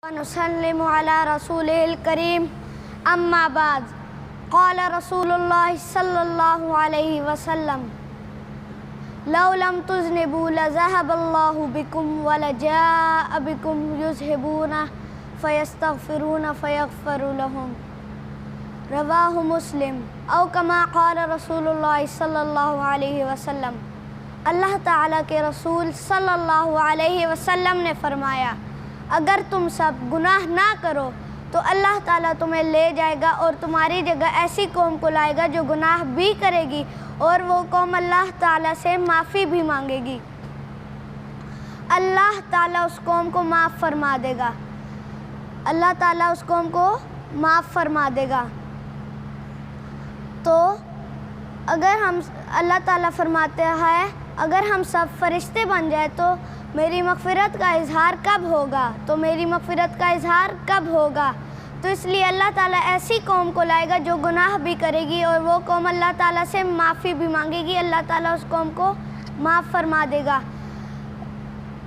ونسلم على رسوله الكريم أما بعد قال رسول الله صلى الله عليه وسلم لو لم تذنبوا لذهب الله بكم ولجاء بكم يذهبون فيستغفرون فيغفر لهم رواہ مسلم او کما قال رسول اللہ صلی اللہ علیہ وسلم۔ اللہ تعالیٰ کے رسول صلی اللہ علیہ وسلم نے فرمایا، اگر تم سب گناہ نہ کرو تو اللہ تعالیٰ تمہیں لے جائے گا اور تمہاری جگہ ایسی قوم کو لائے گا جو گناہ بھی کرے گی اور وہ قوم اللہ تعالیٰ سے معافی بھی مانگے گی۔ اللہ تعالیٰ اس قوم کو معاف فرما دے گا۔ اللہ تعالیٰ اس قوم کو معاف فرما دے گا۔ تو اللہ تعالیٰ فرماتے ہیں اگر ہم سب فرشتے بن جائے تو میری مغفرت کا اظہار کب ہوگا؟ تو اس لیے اللہ تعالیٰ ایسی قوم کو لائے گا جو گناہ بھی کرے گی اور وہ قوم اللہ تعالیٰ سے معافی بھی مانگے گی۔ اللہ تعالیٰ اس قوم کو معاف فرما دے گا۔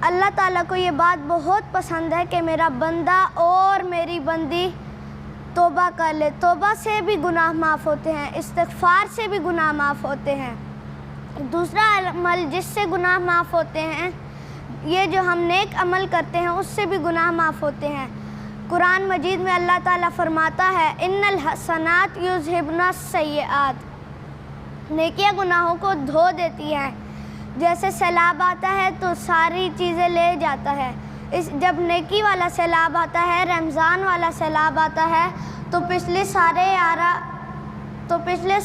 اللہ تعالیٰ کو یہ بات بہت پسند ہے کہ میرا بندہ اور میری بندی توبہ کر لے۔ توبہ سے بھی گناہ معاف ہوتے ہیں، استغفار سے بھی گناہ معاف ہوتے ہیں۔ دوسرا عمل جس سے گناہ معاف ہوتے ہیں، یہ جو ہم نیک عمل کرتے ہیں اس سے بھی گناہ معاف ہوتے ہیں۔ قرآن مجید میں اللہ تعالیٰ فرماتا ہے ان الحسنات یذہبن السیئات، نیکیاں گناہوں کو دھو دیتی ہیں۔ جیسے سیلاب آتا ہے تو ساری چیزیں لے جاتا ہے، جب نیکی والا سیلاب آتا ہے، رمضان والا سیلاب آتا ہے تو پچھلے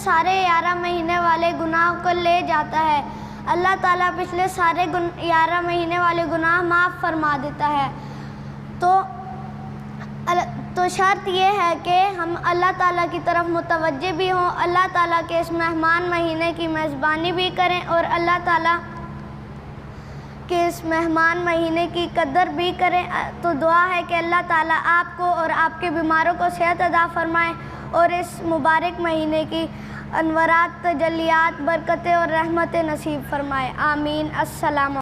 سارے 11 مہینے والے گناہ کو لے جاتا ہے۔ اللہ تعالیٰ پچھلے سارے 11 مہینے والے گناہ معاف فرما دیتا ہے۔ تو شرط یہ ہے کہ ہم اللہ تعالیٰ کی طرف متوجہ بھی ہوں، اللہ تعالیٰ کے اس مہمان مہینے کی میزبانی بھی کریں اور اللہ تعالیٰ کہ اس مہمان مہینے کی قدر بھی کریں۔ تو دعا ہے کہ اللہ تعالیٰ آپ کو اور آپ کے بیماروں کو صحت عطا فرمائے اور اس مبارک مہینے کی انوارات، تجلیات، برکتیں اور رحمتیں نصیب فرمائے۔ آمین۔ السلام